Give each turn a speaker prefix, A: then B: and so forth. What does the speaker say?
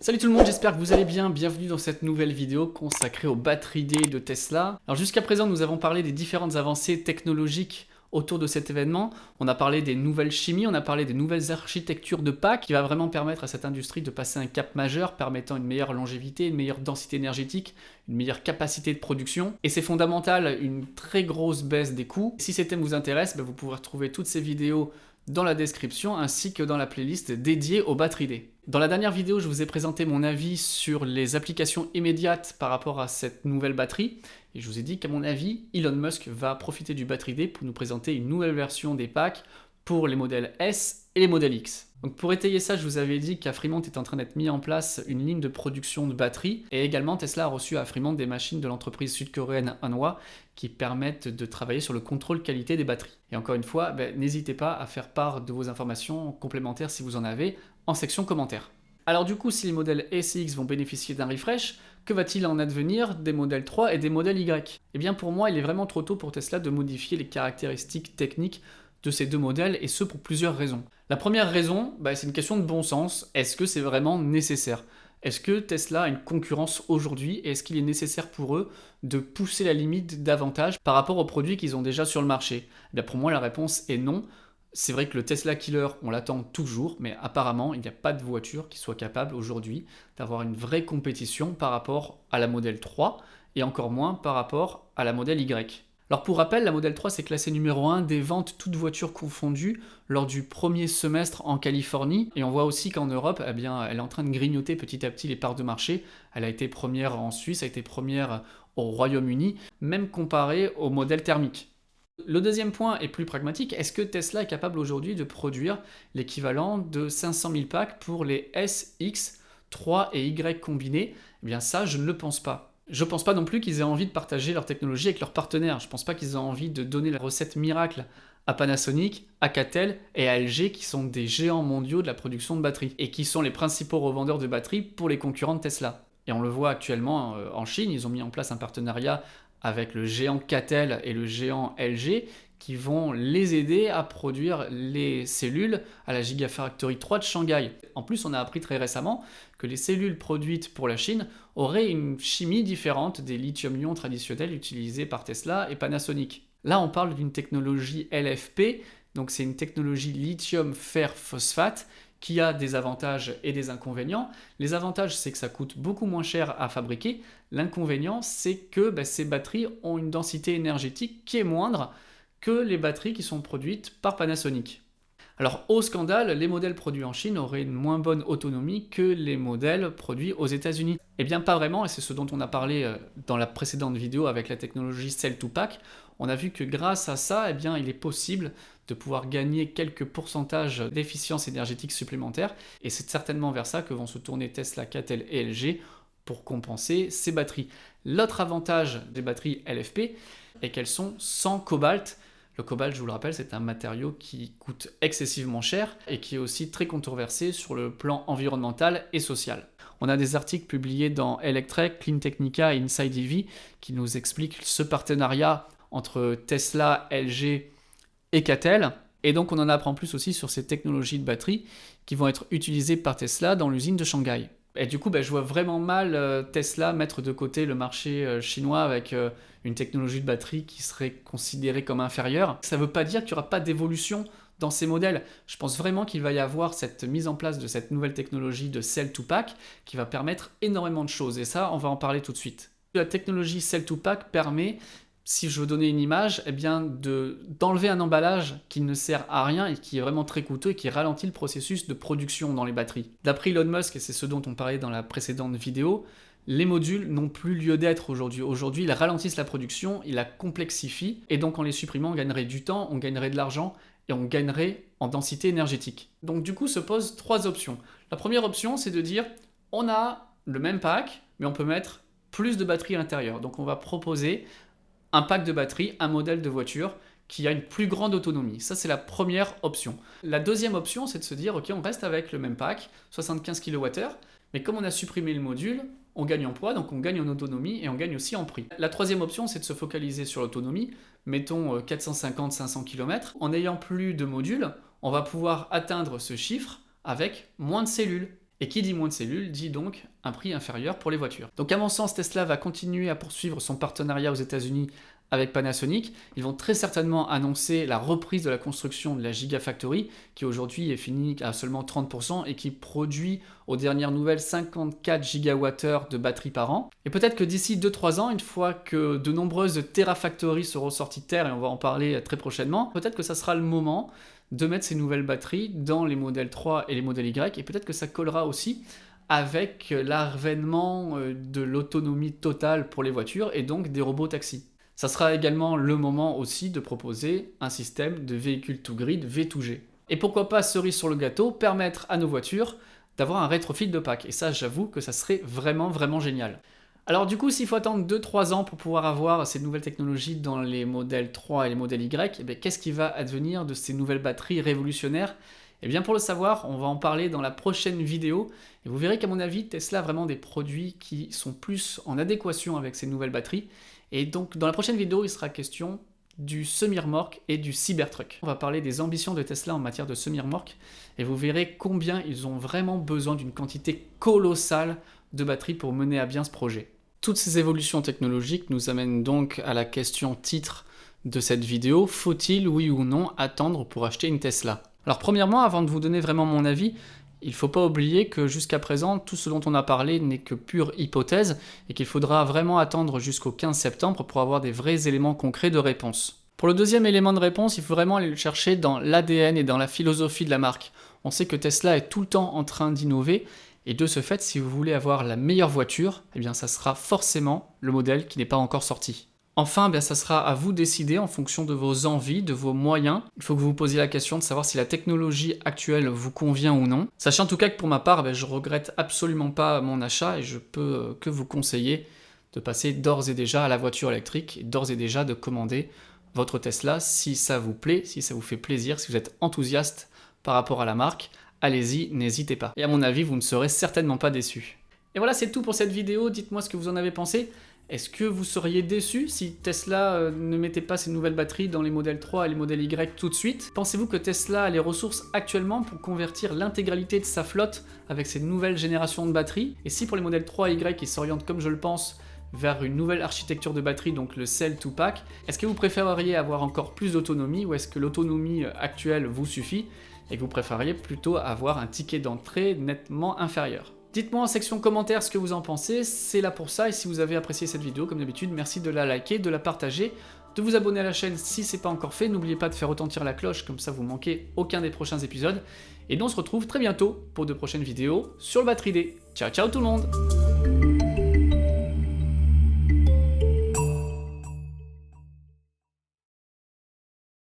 A: Salut tout le monde, j'espère que vous allez bien. Bienvenue dans cette nouvelle vidéo consacrée aux batteries D de Tesla. Alors jusqu'à présent, nous avons parlé des différentes avancées technologiques autour de cet événement. On a parlé des nouvelles chimies, on a parlé des nouvelles architectures de packs qui va vraiment permettre à cette industrie de passer un cap majeur, permettant une meilleure longévité, une meilleure densité énergétique, une meilleure capacité de production. Et c'est fondamental, une très grosse baisse des coûts. Si ces thèmes vous intéressent, vous pourrez retrouver toutes ces vidéos dans la description ainsi que dans la playlist dédiée aux batteries D. Dans la dernière vidéo, je vous ai présenté mon avis sur les applications immédiates par rapport à cette nouvelle batterie et je vous ai dit qu'à mon avis, Elon Musk va profiter du batterie D pour nous présenter une nouvelle version des packs pour les modèles S et les modèles X. Donc pour étayer ça, je vous avais dit qu'à Fremont est en train d'être mis en place une ligne de production de batteries et également Tesla a reçu à Fremont des machines de l'entreprise sud-coréenne Hanwha qui permettent de travailler sur le contrôle qualité des batteries. Et encore une fois, n'hésitez pas à faire part de vos informations complémentaires si vous en avez en section commentaires. Alors du coup, si les modèles S et X vont bénéficier d'un refresh, que va-t-il en advenir des modèles 3 et des modèles Y? Eh bien pour moi, il est vraiment trop tôt pour Tesla de modifier les caractéristiques techniques de ces deux modèles, et ce pour plusieurs raisons. La première raison, c'est une question de bon sens. Est-ce que c'est vraiment nécessaire? Est-ce que Tesla a une concurrence aujourd'hui et est-ce qu'il est nécessaire pour eux de pousser la limite davantage par rapport aux produits qu'ils ont déjà sur le marché? Pour moi, la réponse est non. C'est vrai que le Tesla Killer, on l'attend toujours, mais apparemment, il n'y a pas de voiture qui soit capable aujourd'hui d'avoir une vraie compétition par rapport à la modèle 3 et encore moins par rapport à la modèle Y. Alors pour rappel, la Model 3 s'est classée numéro 1 des ventes toutes voitures confondues lors du premier semestre en Californie. Et on voit aussi qu'en Europe, elle est en train de grignoter petit à petit les parts de marché. Elle a été première en Suisse, a été première au Royaume-Uni, même comparée au modèle thermique. Le deuxième point est plus pragmatique. Est-ce que Tesla est capable aujourd'hui de produire l'équivalent de 500 000 packs pour les S, X, 3 et Y combinés? Eh bien ça, je ne le pense pas. Je pense pas non plus qu'ils aient envie de partager leur technologie avec leurs partenaires. Je pense pas qu'ils aient envie de donner la recette miracle à Panasonic, à Catel et à LG qui sont des géants mondiaux de la production de batteries et qui sont les principaux revendeurs de batteries pour les concurrents de Tesla. Et on le voit actuellement en Chine, ils ont mis en place un partenariat avec le géant Catel et le géant LG qui vont les aider à produire les cellules à la Gigafactory 3 de Shanghai. En plus, on a appris très récemment que les cellules produites pour la Chine auraient une chimie différente des lithium-ion traditionnels utilisés par Tesla et Panasonic. Là, on parle d'une technologie LFP, donc c'est une technologie lithium-fer-phosphate qui a des avantages et des inconvénients. Les avantages, c'est que ça coûte beaucoup moins cher à fabriquer. L'inconvénient, c'est que ces batteries ont une densité énergétique qui est moindre que les batteries qui sont produites par Panasonic. Alors au scandale, les modèles produits en Chine auraient une moins bonne autonomie que les modèles produits aux États-Unis. Eh bien pas vraiment, et c'est ce dont on a parlé dans la précédente vidéo avec la technologie Cell to Pack. On a vu que grâce à ça, il est possible de pouvoir gagner quelques pourcentages d'efficience énergétique supplémentaires, et c'est certainement vers ça que vont se tourner Tesla, Catel et LG pour compenser ces batteries. L'autre avantage des batteries LFP est qu'elles sont sans cobalt. Le cobalt, je vous le rappelle, c'est un matériau qui coûte excessivement cher et qui est aussi très controversé sur le plan environnemental et social. On a des articles publiés dans Electrek, Clean Technica et Inside EV qui nous expliquent ce partenariat entre Tesla, LG et Catel. Et donc on en apprend plus aussi sur ces technologies de batterie qui vont être utilisées par Tesla dans l'usine de Shanghai. Et du coup, je vois vraiment mal Tesla mettre de côté le marché chinois avec une technologie de batterie qui serait considérée comme inférieure. Ça ne veut pas dire qu'il n'y aura pas d'évolution dans ces modèles. Je pense vraiment qu'il va y avoir cette mise en place de cette nouvelle technologie de Cell to Pack qui va permettre énormément de choses. Et ça, on va en parler tout de suite. La technologie Cell to Pack permet, si je veux donner une image, d'enlever un emballage qui ne sert à rien et qui est vraiment très coûteux et qui ralentit le processus de production dans les batteries. D'après Elon Musk, et c'est ce dont on parlait dans la précédente vidéo, les modules n'ont plus lieu d'être aujourd'hui. Aujourd'hui, ils ralentissent la production, ils la complexifient, et donc en les supprimant, on gagnerait du temps, on gagnerait de l'argent, et on gagnerait en densité énergétique. Donc du coup, se posent trois options. La première option, c'est de dire, on a le même pack, mais on peut mettre plus de batteries à l'intérieur. Donc on va proposer un pack de batterie, un modèle de voiture qui a une plus grande autonomie. Ça, c'est la première option. La deuxième option, c'est de se dire, ok, on reste avec le même pack, 75 kWh, mais comme on a supprimé le module, on gagne en poids, donc on gagne en autonomie et on gagne aussi en prix. La troisième option, c'est de se focaliser sur l'autonomie, mettons 450-500 km. En n'ayant plus de module, on va pouvoir atteindre ce chiffre avec moins de cellules. Et qui dit moins de cellules dit donc un prix inférieur pour les voitures. Donc à mon sens, Tesla va continuer à poursuivre son partenariat aux États-Unis avec Panasonic. Ils vont très certainement annoncer la reprise de la construction de la Gigafactory, qui aujourd'hui est finie à seulement 30% et qui produit aux dernières nouvelles 54 gigawattheures de batteries par an. Et peut-être que d'ici 2-3 ans, une fois que de nombreuses Terafactories seront sorties de terre, et on va en parler très prochainement, peut-être que ça sera le moment de mettre ces nouvelles batteries dans les modèles 3 et les modèles Y, et peut-être que ça collera aussi avec l'avènement de l'autonomie totale pour les voitures et donc des robots taxis. Ça sera également le moment aussi de proposer un système de véhicule to grid V2G. Et pourquoi pas, cerise sur le gâteau, permettre à nos voitures d'avoir un rétrofit de pack. Et ça, j'avoue que ça serait vraiment génial. Alors du coup, s'il faut attendre 2-3 ans pour pouvoir avoir ces nouvelles technologies dans les modèles 3 et les modèles Y, eh bien, qu'est-ce qui va advenir de ces nouvelles batteries révolutionnaires? Eh bien pour le savoir, on va en parler dans la prochaine vidéo. Et vous verrez qu'à mon avis, Tesla a vraiment des produits qui sont plus en adéquation avec ces nouvelles batteries. Et donc dans la prochaine vidéo, il sera question du semi-remorque et du Cybertruck. On va parler des ambitions de Tesla en matière de semi-remorque. Et vous verrez combien ils ont vraiment besoin d'une quantité colossale de batteries pour mener à bien ce projet. Toutes ces évolutions technologiques nous amènent donc à la question titre de cette vidéo. Faut-il, oui ou non, attendre pour acheter une Tesla? Alors premièrement, avant de vous donner vraiment mon avis, il ne faut pas oublier que jusqu'à présent, tout ce dont on a parlé n'est que pure hypothèse et qu'il faudra vraiment attendre jusqu'au 15 septembre pour avoir des vrais éléments concrets de réponse. Pour le deuxième élément de réponse, il faut vraiment aller le chercher dans l'ADN et dans la philosophie de la marque. On sait que Tesla est tout le temps en train d'innover et de ce fait, si vous voulez avoir la meilleure voiture, eh bien ça sera forcément le modèle qui n'est pas encore sorti. Enfin, ça sera à vous de décider en fonction de vos envies, de vos moyens. Il faut que vous vous posiez la question de savoir si la technologie actuelle vous convient ou non. Sachez en tout cas que pour ma part, je regrette absolument pas mon achat et je peux que vous conseiller de passer d'ores et déjà à la voiture électrique et d'ores et déjà de commander votre Tesla si ça vous plaît, si ça vous fait plaisir, si vous êtes enthousiaste par rapport à la marque. Allez-y, n'hésitez pas. Et à mon avis, vous ne serez certainement pas déçus. Et voilà, c'est tout pour cette vidéo. Dites-moi ce que vous en avez pensé. Est-ce que vous seriez déçu si Tesla ne mettait pas ces nouvelles batteries dans les modèles 3 et les modèles Y tout de suite? Pensez-vous que Tesla a les ressources actuellement pour convertir l'intégralité de sa flotte avec ces nouvelles générations de batteries? Et si pour les modèles 3 et Y, ils s'orientent comme je le pense vers une nouvelle architecture de batterie, donc le Cell to Pack, est-ce que vous préféreriez avoir encore plus d'autonomie ou est-ce que l'autonomie actuelle vous suffit et que vous préfériez plutôt avoir un ticket d'entrée nettement inférieur? Dites-moi en section commentaires ce que vous en pensez, c'est là pour ça, et si vous avez apprécié cette vidéo, comme d'habitude, merci de la liker, de la partager, de vous abonner à la chaîne si ce n'est pas encore fait, n'oubliez pas de faire retentir la cloche, comme ça vous manquez aucun des prochains épisodes, et nous on se retrouve très bientôt pour de prochaines vidéos sur le Battery Day. Ciao ciao tout le monde!